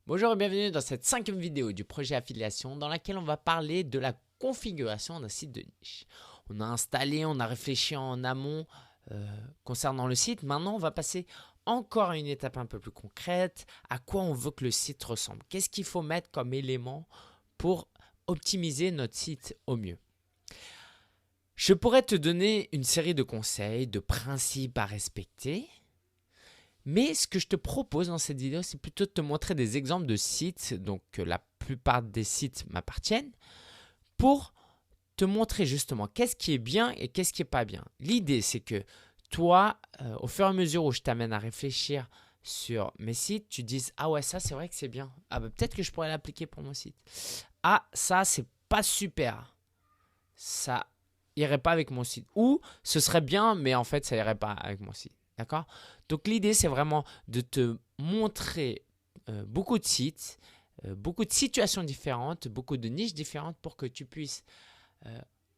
Bonjour et bienvenue dans cette 5e vidéo du projet affiliation dans laquelle on va parler de la configuration d'un site de niche. On a installé, on a réfléchi en amont concernant le site. Maintenant, on va passer encore à une étape un peu plus concrète. À quoi on veut que le site ressemble? Qu'est-ce qu'il faut mettre comme élément pour optimiser notre site au mieux? Je pourrais te donner une série de conseils, de principes à respecter. Mais ce que je te propose dans cette vidéo, c'est plutôt de te montrer des exemples de sites, donc la plupart des sites m'appartiennent, pour te montrer justement qu'est-ce qui est bien et qu'est-ce qui n'est pas bien. L'idée, c'est que toi, au fur et à mesure où je t'amène à réfléchir sur mes sites, tu dises « Ah ouais, ça c'est vrai que c'est bien. Ah bah, peut-être que je pourrais l'appliquer pour mon site. Ah, ça c'est pas super. Ça irait pas avec mon site. Ou ce serait bien, mais en fait, ça irait pas avec mon site. » D'accord? Donc l'idée, c'est vraiment de te montrer beaucoup de sites, beaucoup de situations différentes, beaucoup de niches différentes pour que tu puisses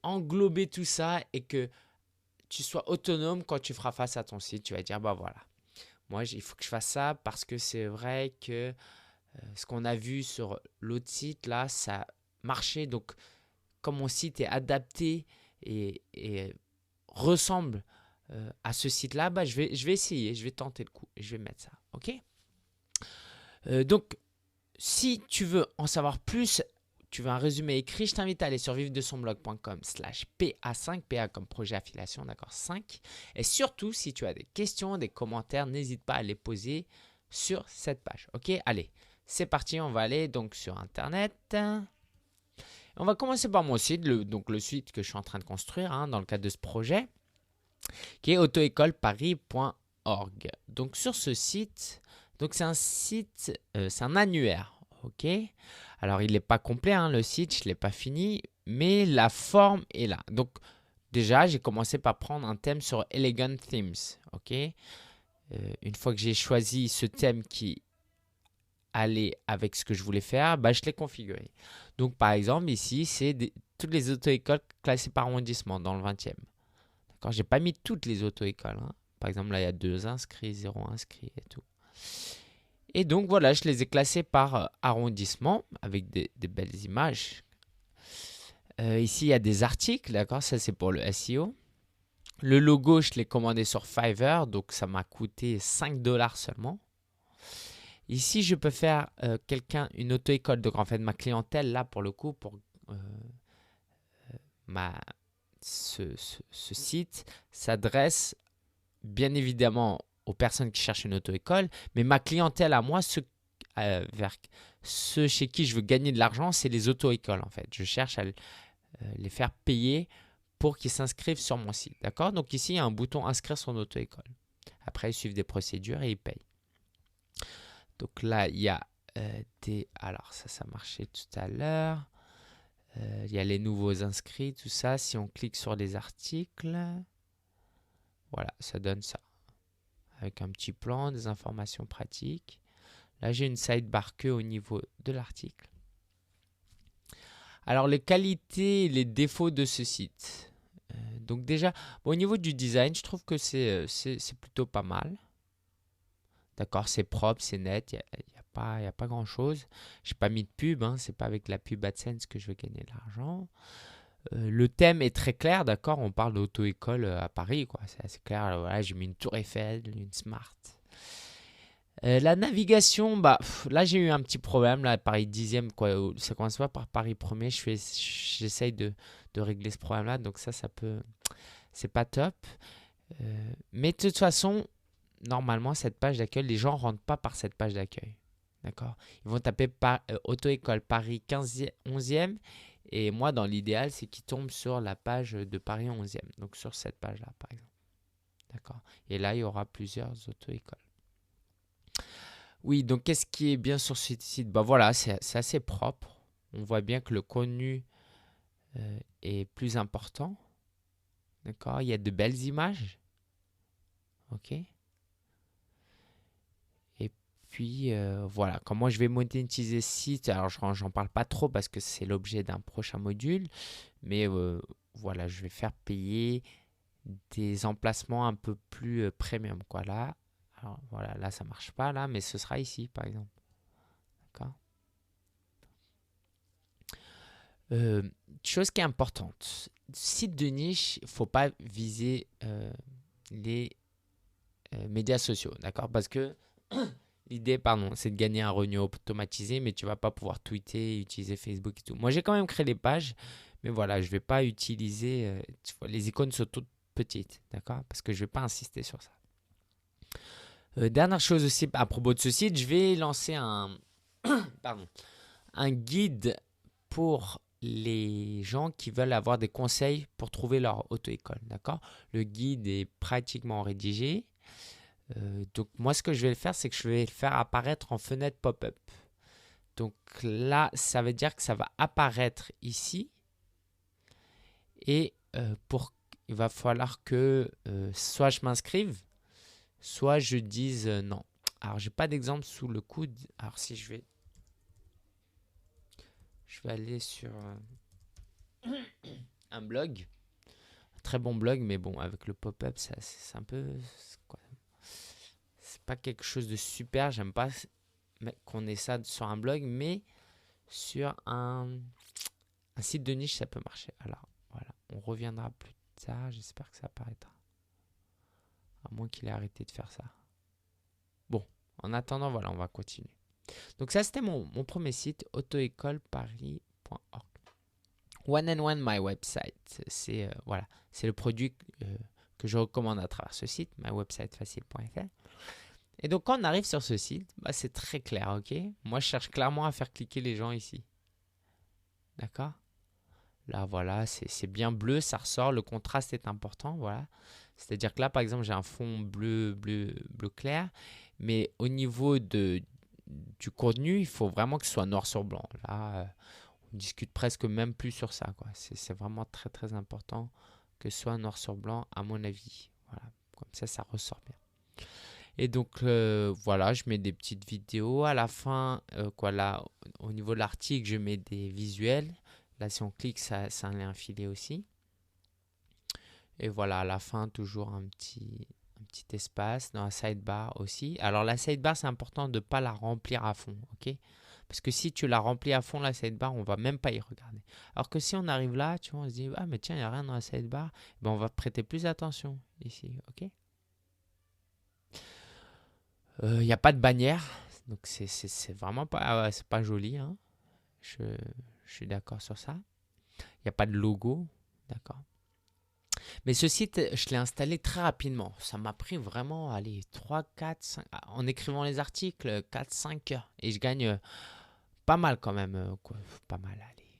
englober tout ça et que tu sois autonome quand tu feras face à ton site. Tu vas dire, bah voilà, moi, il faut que je fasse ça parce que c'est vrai que ce qu'on a vu sur l'autre site, là, ça marchait. Donc, comme mon site est adapté et ressemble à ce site-là, bah, je vais essayer, je vais tenter le coup et je vais mettre ça. Ok? Donc, si tu veux en savoir plus, tu veux un résumé écrit, je t'invite à aller sur vivredesonblog.com/PA5, PA comme projet affiliation, d'accord, 5. Et surtout, si tu as des questions, des commentaires, n'hésite pas à les poser sur cette page. Ok? Allez, c'est parti, on va aller donc sur Internet. On va commencer par mon site, donc le site que je suis en train de construire dans le cadre de ce projet, qui est auto-école-paris.org. Donc sur ce site, donc c'est un site, c'est un annuaire, ok. Alors il n'est pas complet, le site, je ne l'ai pas fini, mais la forme est là. Donc déjà, j'ai commencé par prendre un thème sur Elegant Themes, ok. Une fois que j'ai choisi ce thème qui allait avec ce que je voulais faire, bah, je l'ai configuré. Donc par exemple ici, c'est toutes les auto-écoles classées par arrondissement dans le 20e. D'accord, j'ai pas mis toutes les auto-écoles. Par exemple, là, il y a 2 inscrits, 0 inscrits et tout. Et donc, voilà, je les ai classés par arrondissement avec des belles images. Ici, il y a des articles, d'accord, ça c'est pour le SEO. Le logo, je l'ai commandé sur Fiverr, donc ça m'a coûté 5 $ seulement. Ici, je peux faire une auto-école, donc en fait, ma clientèle, là, pour le coup, pour ce site s'adresse bien évidemment aux personnes qui cherchent une auto-école, mais ma clientèle à moi, vers ceux chez qui je veux gagner de l'argent, c'est les auto-écoles en fait. Je cherche à les faire payer pour qu'ils s'inscrivent sur mon site. D'accord? Donc ici, il y a un bouton inscrire son auto-école. Après, ils suivent des procédures et ils payent. Donc là, il y a alors ça marchait tout à l'heure. Il y a les nouveaux inscrits, tout ça. Si on clique sur les articles, voilà, ça donne ça. Avec un petit plan, des informations pratiques. Là, j'ai une sidebar que au niveau de l'article. Alors, les qualités et les défauts de ce site. Donc déjà, au niveau du design, je trouve que c'est plutôt pas mal. D'accord, c'est propre, c'est net, il n'y a pas grand-chose. Je n'ai pas mis de pub, c'est pas avec la pub AdSense que je vais gagner de l'argent. Le thème est très clair, d'accord, on parle d'auto-école à Paris, quoi. C'est assez clair, voilà, j'ai mis une tour Eiffel, une Smart. La navigation, là j'ai eu un petit problème, là, Paris 10e, quoi. Ça commence pas par Paris 1er, j'essaye de régler ce problème-là, donc ça peut, c'est pas top. Mais de toute façon, normalement, cette page d'accueil, les gens ne rentrent pas par cette page d'accueil. D'accord? Ils vont taper auto-école Paris 11e. Et moi, dans l'idéal, c'est qu'ils tombent sur la page de Paris 11e. Donc, sur cette page-là, par exemple. D'accord? Et là, il y aura plusieurs auto-écoles. Oui, donc qu'est-ce qui est bien sur ce site? Voilà, c'est assez propre. On voit bien que le contenu est plus important. D'accord? Il y a de belles images. Ok? Puis voilà, comment je vais monétiser ce site, alors j'en parle pas trop parce que c'est l'objet d'un prochain module, mais voilà, je vais faire payer des emplacements un peu plus premium, quoi. Là, alors voilà, là ça marche pas là, mais ce sera ici par exemple. D'accord. Chose qui est importante, site de niche, il ne faut pas viser les médias sociaux, d'accord? Parce que l'idée, pardon, c'est de gagner un revenu automatisé, mais tu ne vas pas pouvoir tweeter, utiliser Facebook et tout. Moi, j'ai quand même créé les pages, mais voilà, je ne vais pas utiliser, tu vois, les icônes sont toutes petites, d'accord? Parce que je ne vais pas insister sur ça. Dernière chose aussi à propos de ce site, je vais lancer un guide pour les gens qui veulent avoir des conseils pour trouver leur auto-école, d'accord? Le guide est pratiquement rédigé. Donc moi, ce que je vais faire, c'est que je vais le faire apparaître en fenêtre pop-up. Donc là, ça veut dire que ça va apparaître ici. Et il va falloir que soit je m'inscrive, soit je dise non. Alors, j'ai pas d'exemple sous le coude. Alors, si je vais aller sur un blog, un très bon blog, mais bon, avec le pop-up, c'est un peu, c'est pas quelque chose de super. J'aime pas qu'on ait ça sur un blog, mais sur un site de niche, ça peut marcher. Alors, voilà, on reviendra plus tard. J'espère que ça apparaîtra. À moins qu'il ait arrêté de faire ça. Bon, en attendant, voilà, on va continuer. Donc ça, c'était mon premier site, autoécoleparis.org. One and One My Website, c'est voilà, c'est le produit que je recommande à travers ce site, mywebsitefacile.fr. Et donc quand on arrive sur ce site, bah, c'est très clair, ok? Moi, je cherche clairement à faire cliquer les gens ici. D'accord? Là, voilà, c'est bien bleu, ça ressort, le contraste est important, voilà. C'est-à-dire que là, par exemple, j'ai un fond bleu clair, mais au niveau du contenu, il faut vraiment que ce soit noir sur blanc. Là, on discute presque même plus sur ça, quoi. C'est vraiment très, très important que ce soit noir sur blanc, à mon avis. Voilà, comme ça ressort bien. Et donc, voilà, je mets des petites vidéos. À la fin, là, au niveau de l'article, je mets des visuels. Là, si on clique, ça a un lien filé aussi. Et voilà, à la fin, toujours un petit espace dans la sidebar aussi. Alors, la sidebar, c'est important de ne pas la remplir à fond, ok? Parce que si tu la remplis à fond, la sidebar, on ne va même pas y regarder. Alors que si on arrive là, tu vois, on se dit, ah, mais tiens, il n'y a rien dans la sidebar, ben, on va prêter plus attention ici, ok? Il n'y a pas de bannière, donc c'est vraiment pas, c'est pas joli, hein? Je suis d'accord sur ça. Il n'y a pas de logo, d'accord? Mais ce site, je l'ai installé très rapidement. Ça m'a pris vraiment, allez, 3, 4, 5, en écrivant les articles, 4, 5 heures. Et je gagne pas mal quand même, quoi. Pas mal, allez.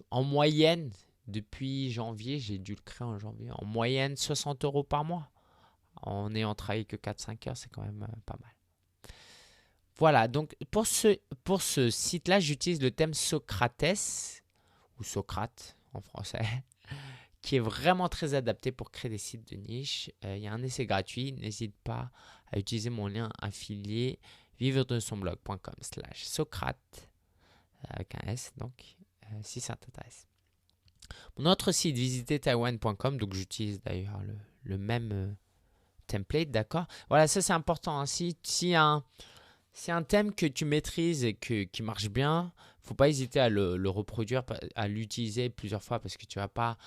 En moyenne, depuis janvier, j'ai dû le créer en janvier, en moyenne 60 € par mois. En n'ayant travaillé que 4-5 heures, c'est quand même pas mal. Voilà, donc pour ce site-là, j'utilise le thème Socrates, ou Socrate en français, qui est vraiment très adapté pour créer des sites de niche. Il y a un essai gratuit, n'hésite pas à utiliser mon lien affilié vivredesonblog.com/Socrate avec un S, donc si ça t'intéresse. Mon autre site, visiter-taiwan.com, donc j'utilise d'ailleurs le même template, d'accord? Voilà, ça c'est important, hein. Si un thème que tu maîtrises et qui marche bien, faut pas hésiter à le reproduire, à l'utiliser plusieurs fois parce que tu vas pas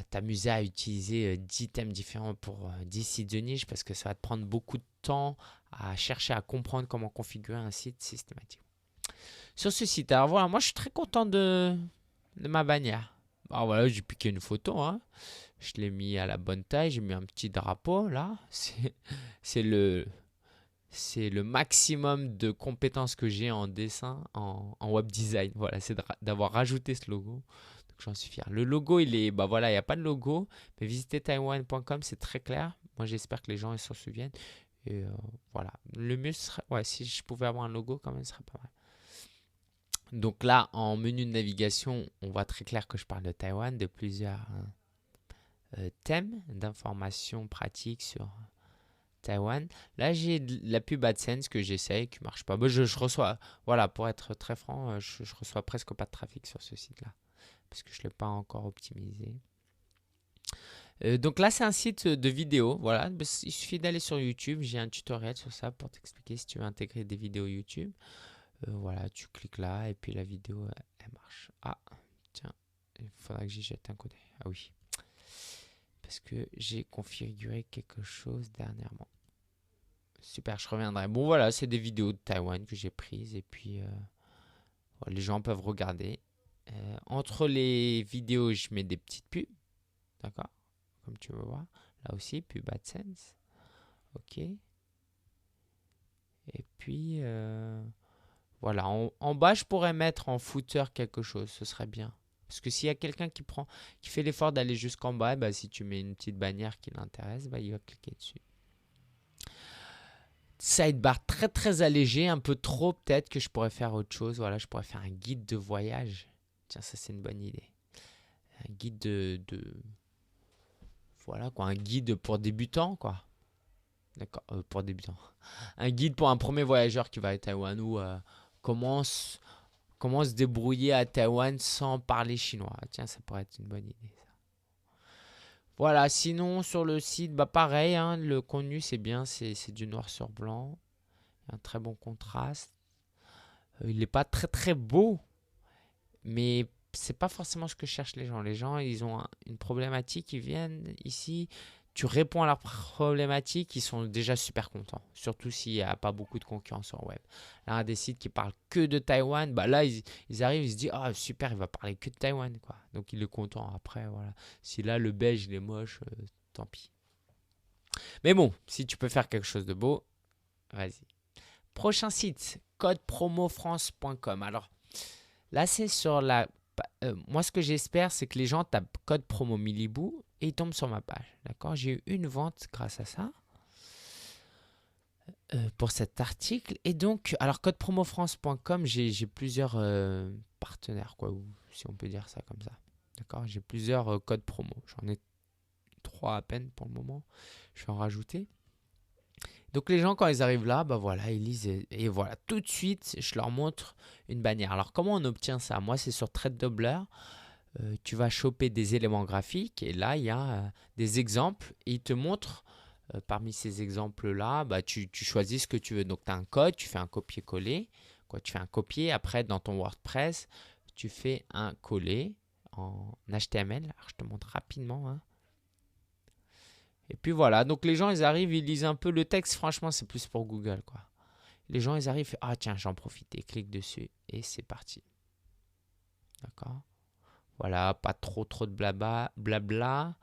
t'amuser à utiliser 10 thèmes différents pour 10 sites de niche parce que ça va te prendre beaucoup de temps à chercher à comprendre comment configurer un site systématiquement. Sur ce site, alors voilà, moi je suis très content de ma bannière. Alors voilà, j'ai piqué une photo, hein. Je l'ai mis à la bonne taille, j'ai mis un petit drapeau là. C'est le maximum de compétences que j'ai en dessin, en web design. Voilà, c'est d'avoir rajouté ce logo. Donc j'en suis fier. Le logo, il n'y a pas de logo, mais visiter taiwan.com, c'est très clair. Moi, j'espère que les gens s'en souviennent. Et voilà. Le mieux serait, si je pouvais avoir un logo, quand même, ce serait pas mal. Donc là, en menu de navigation, on voit très clair que je parle de Taïwan, de plusieurs thèmes d'informations pratiques sur Taïwan. Là, j'ai la pub AdSense que j'essaye, qui marche pas. Moi, je reçois, voilà, pour être très franc, je reçois presque pas de trafic sur ce site-là, parce que je ne l'ai pas encore optimisé. Donc là, c'est un site de vidéo. Voilà, il suffit d'aller sur YouTube. J'ai un tutoriel sur ça pour t'expliquer si tu veux intégrer des vidéos YouTube. Voilà, tu cliques là et puis la vidéo, elle marche. Ah, tiens, il faudra que j'y jette un coup d'œil. Ah oui, parce que j'ai configuré quelque chose dernièrement. Super, je reviendrai. Bon voilà, c'est des vidéos de Taïwan que j'ai prises et puis les gens peuvent regarder. Entre les vidéos, je mets des petites pubs, d'accord? Comme tu veux voir. Là aussi, pub AdSense. Ok. Et puis, voilà. En bas, je pourrais mettre en footer quelque chose. Ce serait bien. Parce que s'il y a quelqu'un qui fait l'effort d'aller jusqu'en bas, bah, si tu mets une petite bannière qui l'intéresse, bah, il va cliquer dessus. Sidebar très très allégé, un peu trop peut-être que je pourrais faire autre chose. Voilà, je pourrais faire un guide de voyage. Tiens, ça c'est une bonne idée. Un guide voilà quoi, un guide pour débutants quoi. D'accord, pour débutants. Un guide pour un premier voyageur qui va à Taïwan ou comment se débrouiller à Taïwan sans parler chinois. Tiens, ça pourrait être une bonne idée. Voilà, sinon sur le site, bah pareil, hein, le contenu c'est bien, c'est du noir sur blanc, un très bon contraste. Il n'est pas très très beau, mais c'est pas forcément ce que cherchent les gens. Les gens, ils ont une problématique, ils viennent ici, tu réponds à leur problématique, ils sont déjà super contents. Surtout s'il n'y a pas beaucoup de concurrence sur web. Là, des sites qui parlent que de Taïwan, bah là, ils arrivent, ils se disent, ah super, il va parler que de Taïwan, quoi. Donc il est content. Après, voilà. Si là, le beige, il est moche, tant pis. Mais bon, si tu peux faire quelque chose de beau, vas-y. Prochain site, codepromofrance.com. Alors, là, c'est sur la. Moi, ce que j'espère, c'est que les gens tapent code promo Milibou et ils tombent sur ma page. D'accord? J'ai eu une vente grâce à ça pour cet article. Et donc, alors codepromofrance.com, j'ai plusieurs partenaires, quoi, ou si on peut dire ça comme ça. D'accord? J'ai plusieurs codes promo. J'en ai 3 à peine pour le moment. Je vais en rajouter. Donc les gens quand ils arrivent là, bah voilà, ils lisent et voilà, tout de suite, je leur montre une bannière. Alors comment on obtient ça? Moi, c'est sur ThreadDoubler. Tu vas choper des éléments graphiques et là, il y a des exemples et il te montre parmi ces exemples-là, bah, tu choisis ce que tu veux. Donc tu as un code, tu fais un copier-coller. Tu fais un copier. Après, dans ton WordPress, tu fais un coller en HTML. Alors, je te montre rapidement, hein. Et puis voilà, donc les gens, ils arrivent, ils lisent un peu le texte. Franchement, c'est plus pour Google, quoi. Les gens, ils arrivent, ah tiens, j'en profite et cliquent dessus et c'est parti. D'accord. Voilà, pas trop de blabla.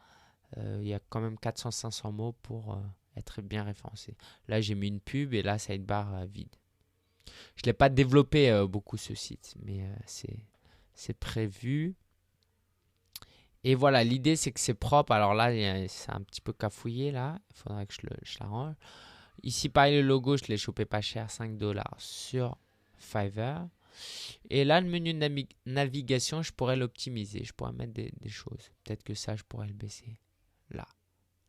Il y a quand même 400-500 mots pour être bien référencé. Là, j'ai mis une pub et là, ça a une barre vide. Je ne l'ai pas développé beaucoup ce site, mais c'est prévu. Et voilà, l'idée, c'est que c'est propre. Alors là, c'est un petit peu cafouillé, là. Il faudrait que je l'arrange. Ici, pareil, le logo, je l'ai chopé pas cher, 5 $ sur Fiverr. Et là, le menu de navigation, je pourrais l'optimiser. Je pourrais mettre des choses. Peut-être que ça, je pourrais le baisser là.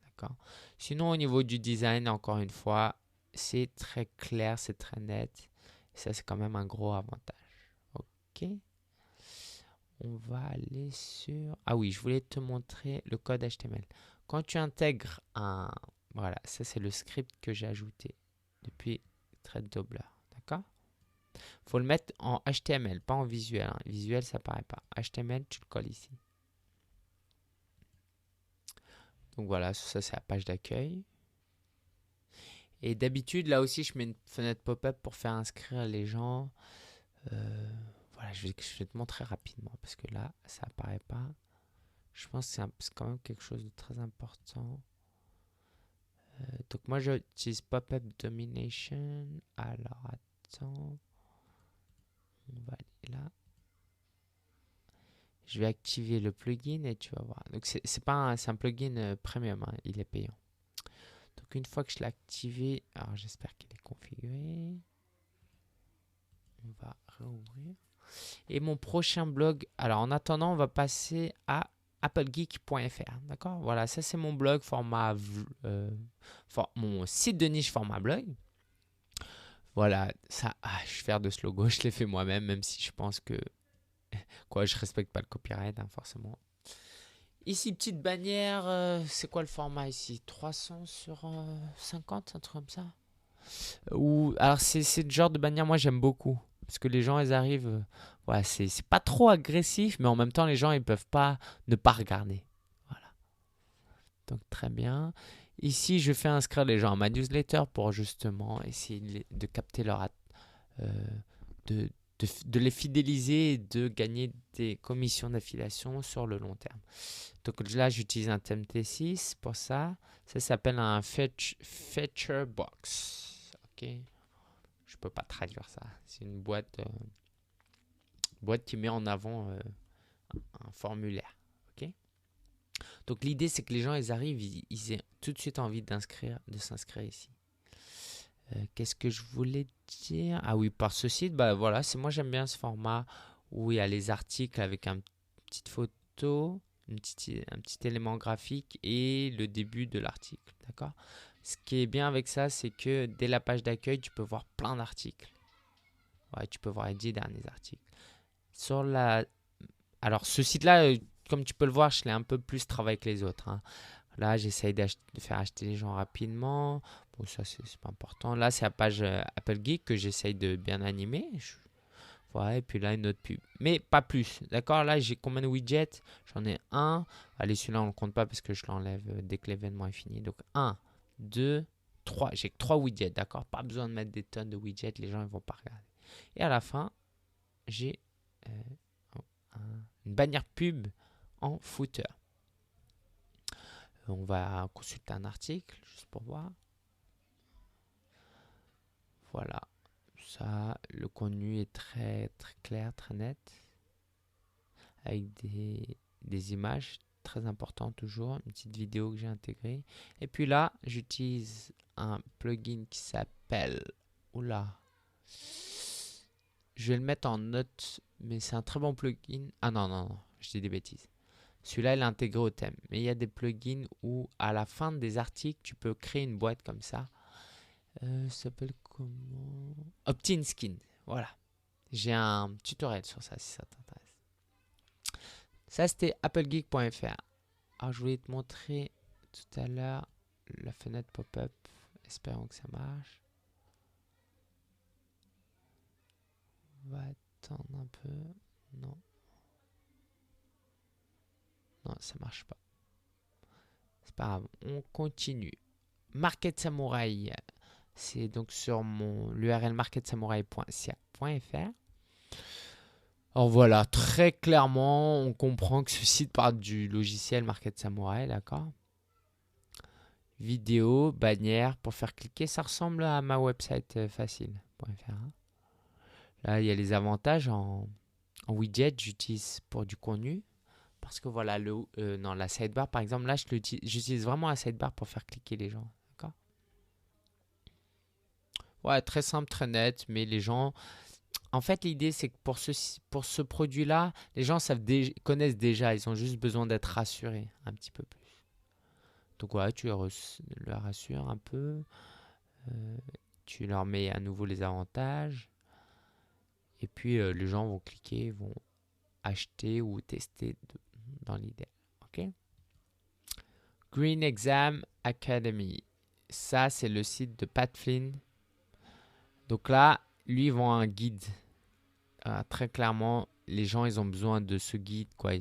D'accord. Sinon, au niveau du design, encore une fois, c'est très clair, c'est très net. Et ça, c'est quand même un gros avantage. OK. On va aller sur... Ah oui, je voulais te montrer le code HTML. Quand tu intègres un... Voilà, ça c'est le script que j'ai ajouté depuis ThreadDoubler. D'accord? Il faut le mettre en HTML, pas en visuel, hein. Visuel, ça paraît pas. HTML, tu le colles ici. Donc voilà, ça c'est la page d'accueil. Et d'habitude, là aussi, je mets une fenêtre pop-up pour faire inscrire les gens. Voilà, je vais te montrer rapidement parce que là, ça apparaît pas. Je pense que c'est quand même quelque chose de très important. Donc moi, j'utilise Pop-up Domination. Alors, attends. On va aller là. Je vais activer le plugin et tu vas voir. Donc c'est un plugin premium, hein, il est payant. Donc une fois que je l'ai activé, alors j'espère qu'il est configuré. On va réouvrir. Et mon prochain blog, alors en attendant, on va passer à applegeek.fr. D'accord? Voilà, ça c'est mon blog mon site de niche format blog. Voilà, ça, je suis fier de ce logo, je l'ai fait moi-même, même si je pense que je respecte pas le copyright, hein, forcément. Ici, petite bannière, c'est quoi le format ici? 300 sur 50, un truc comme ça? Alors c'est le genre de bannière, moi j'aime beaucoup. Parce que les gens, ils arrivent, voilà, c'est pas trop agressif, mais en même temps, les gens, ils peuvent pas ne pas regarder. Voilà. Donc, très bien. Ici, je fais inscrire les gens à ma newsletter pour justement essayer de capter euh, de, de les fidéliser et de gagner des commissions d'affiliation sur le long terme. Donc là, j'utilise un thème T6 pour ça. Ça s'appelle un feature box. Ok. Je peux pas traduire ça. C'est une boîte qui met en avant un formulaire. Ok. Donc l'idée, c'est que les gens, ils arrivent, ils aient tout de suite envie de s'inscrire ici. Qu'est-ce que je voulais dire? Ah oui, par ce site, bah voilà, moi j'aime bien ce format où il y a les articles avec une petite photo, un petit élément graphique et le début de l'article, d'accord? Ce qui est bien avec ça, c'est que dès la page d'accueil, tu peux voir plein d'articles. Ouais, tu peux voir les 10 derniers articles. Alors ce site-là, comme tu peux le voir, je l'ai un peu plus travaillé que les autres, hein. Là, j'essaye de faire acheter les gens rapidement. Bon, ça, c'est pas important. Là, c'est la page Apple Geek que j'essaye de bien animer. Ouais, et puis là, une autre pub. Mais pas plus. D'accord? Là, j'ai combien de widgets? J'en ai un. Allez, celui-là, on ne le compte pas parce que je l'enlève dès que l'événement est fini. Donc, un, 2, 3. J'ai que 3 widgets. D'accord? Pas besoin de mettre des tonnes de widgets. Les gens, ils vont pas regarder. Et à la fin, j'ai une bannière pub en footer. On va consulter un article juste pour voir. Voilà. Ça, le contenu est très, très clair, très net. Avec des images très importantes toujours. Une petite vidéo que j'ai intégrée. Et puis là, j'utilise un plugin qui s'appelle... Oula. Je vais le mettre en note, mais c'est un très bon plugin. Ah non, non, non, je dis des bêtises. Celui-là, il est intégré au thème. Mais il y a des plugins où, à la fin des articles, tu peux créer une boîte comme ça. Ça s'appelle comment? Opt-in Skin. Voilà. J'ai un tutoriel sur ça si ça t'intéresse. Ça, c'était applegeek.fr. Alors, je voulais te montrer tout à l'heure la fenêtre pop-up. Espérons que ça marche. On va attendre un peu. Non. Non, ça marche pas. C'est pas grave. On continue. Market Samurai. C'est donc sur l'URL marketsamurai.ca.fr. Alors voilà, très clairement, on comprend que ce site parle du logiciel Market Samurai, d'accord? Vidéo, bannière, pour faire cliquer, ça ressemble à ma website facile.fr. Là, il y a les avantages en widget, j'utilise pour du contenu. Parce que voilà, la sidebar, par exemple, là, j'utilise vraiment la sidebar pour faire cliquer les gens, d'accord? Ouais, très simple, très net, mais les gens... En fait, l'idée, c'est que pour ce produit-là, les gens connaissent déjà. Ils ont juste besoin d'être rassurés un petit peu plus. Donc, ouais, tu leur rassures un peu. Tu leur mets à nouveau les avantages. Et puis, les gens vont cliquer, vont acheter ou tester dans l'idée. OK? Green Exam Academy. Ça, c'est le site de Pat Flynn. Donc là, lui, ils vont un guide. Très clairement, les gens, ils ont besoin de ce guide, quoi.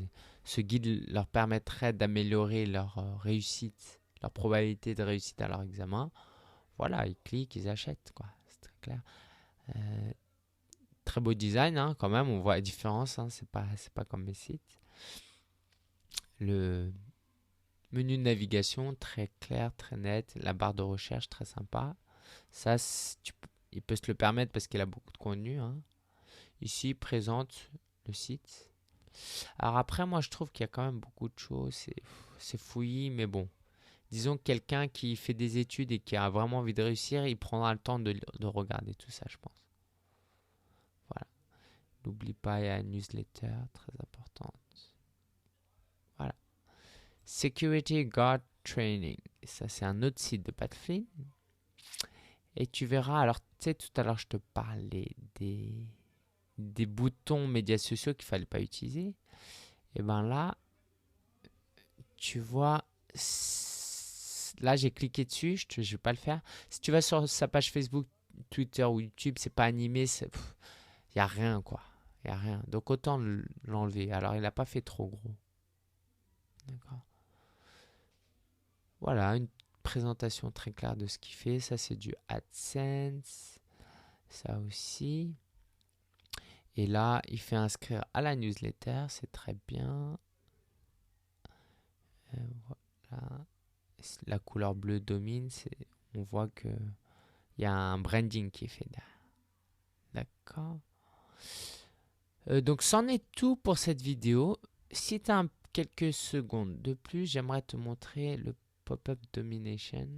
Ce guide leur permettrait d'améliorer leur réussite, leur probabilité de réussite à leur examen. Voilà, ils cliquent, ils achètent, quoi. C'est très clair. Très beau design, hein, quand même. On voit la différence, hein. C'est pas comme mes sites. Le menu de navigation, très clair, très net. La barre de recherche, très sympa. Ça, il peut se le permettre parce qu'il a beaucoup de contenu, hein. Ici, il présente le site. Alors après, moi, je trouve qu'il y a quand même beaucoup de choses. C'est fouillis, mais bon. Disons que quelqu'un qui fait des études et qui a vraiment envie de réussir, il prendra le temps de regarder tout ça, je pense. Voilà. N'oublie pas, il y a une newsletter très importante. Voilà. Security Guard Training. Et ça, c'est un autre site de Pat Flynn. Et tu verras, alors, tu sais, tout à l'heure, je te parlais des boutons médias sociaux qu'il ne fallait pas utiliser. Et bien là, tu vois, là j'ai cliqué dessus, je ne vais pas le faire. Si tu vas sur sa page Facebook, Twitter ou YouTube, c'est pas animé, il Il n'y a rien, quoi. Il n'y a rien. Donc, autant l'enlever. Alors, il n'a pas fait trop gros. D'accord. Voilà, une présentation très claire de ce qu'il fait. Ça, c'est du AdSense. Ça aussi. Et là, il fait inscrire à la newsletter. C'est très bien. Voilà. La couleur bleue domine. On voit qu'il y a un branding qui est fait derrière. D'accord. Donc, c'en est tout pour cette vidéo. Si tu as quelques secondes de plus, j'aimerais te montrer le pop-up domination.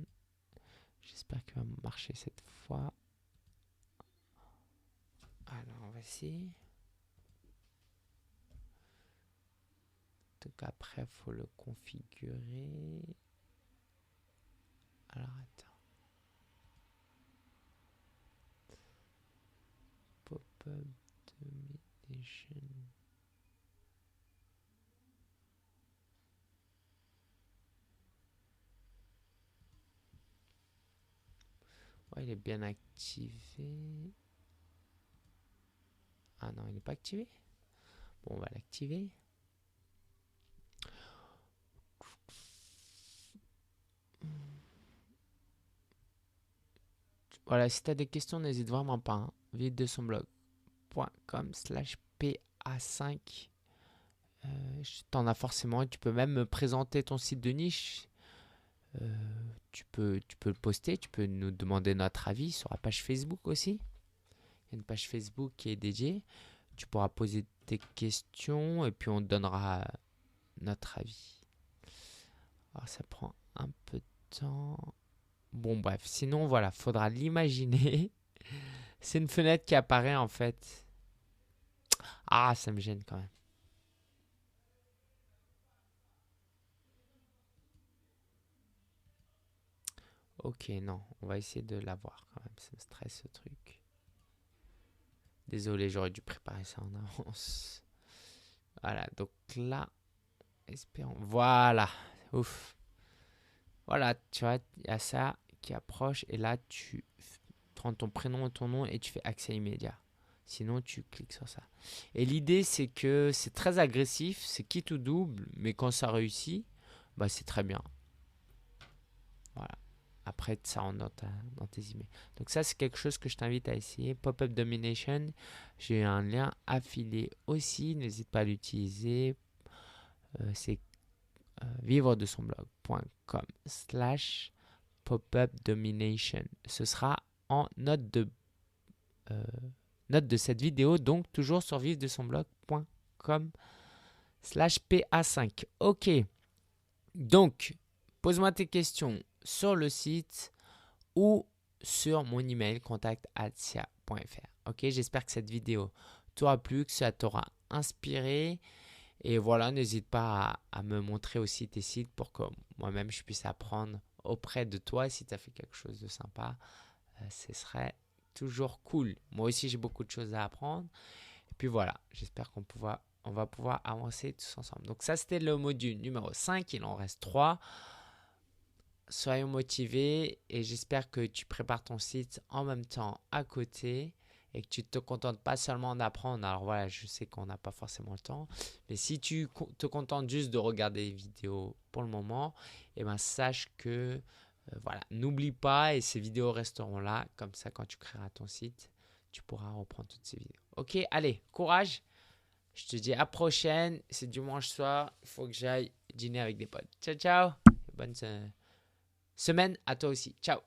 J'espère qu'il va marcher cette fois. Alors, on va essayer. Donc, après, il faut le configurer. Alors, attends. Pop-up domination. Ouais, il est bien activé. Ah non, il n'est pas activé. Bon, on va l'activer. Voilà, si tu as des questions, n'hésite vraiment pas. Hein. Visite de son blog.com/PA5. T'en as forcément. Tu peux même présenter ton site de niche. Tu peux le poster. Tu peux nous demander notre avis sur la page Facebook aussi. Il y a une page Facebook qui est dédiée. Tu pourras poser tes questions et puis on te donnera notre avis. Alors ça prend un peu de temps. Bon bref, sinon voilà, faudra l'imaginer. C'est une fenêtre qui apparaît en fait. Ah, ça me gêne quand même. Ok, non, on va essayer de l'avoir quand même. Ça me stresse ce truc. Désolé, j'aurais dû préparer ça en avance. Voilà, donc là, espérons. Voilà, ouf. Voilà, tu vois, il y a ça qui approche et là, tu prends ton prénom et ton nom et tu fais accès immédiat. Sinon, tu cliques sur ça. Et l'idée, c'est que c'est très agressif, c'est quitte ou double, mais quand ça réussit, bah, c'est très bien. Voilà. Après, ça rentre dans tes emails. Donc ça, c'est quelque chose que je t'invite à essayer. Pop-up Domination, j'ai un lien affilié aussi. N'hésite pas à l'utiliser. C'est vivre de son blog.com/pop-up domination. Ce sera en note de cette vidéo, donc toujours sur vivre de son blog.com/PA5. Ok. Donc, pose-moi tes questions sur le site ou sur mon email contact@sia.fr. Ok, j'espère que cette vidéo t'aura plu, que ça t'aura inspiré. Et voilà, n'hésite pas à me montrer aussi tes sites pour que moi-même je puisse apprendre auprès de toi. Si tu as fait quelque chose de sympa, ce serait toujours cool. Moi aussi, j'ai beaucoup de choses à apprendre. Et puis voilà, j'espère qu'on va pouvoir avancer tous ensemble. Donc ça, c'était le module numéro 5. Il en reste 3. Soyons motivés et j'espère que tu prépares ton site en même temps à côté et que tu ne te contentes pas seulement d'apprendre. Alors voilà, je sais qu'on n'a pas forcément le temps, mais si tu te contentes juste de regarder des vidéos pour le moment, eh ben sache que voilà, n'oublie pas et ces vidéos resteront là. Comme ça, quand tu créeras ton site, tu pourras reprendre toutes ces vidéos. Ok, allez, courage. Je te dis à prochaine. C'est dimanche soir. Il faut que j'aille dîner avec des potes. Ciao, ciao. Bonne semaine à toi aussi. Ciao.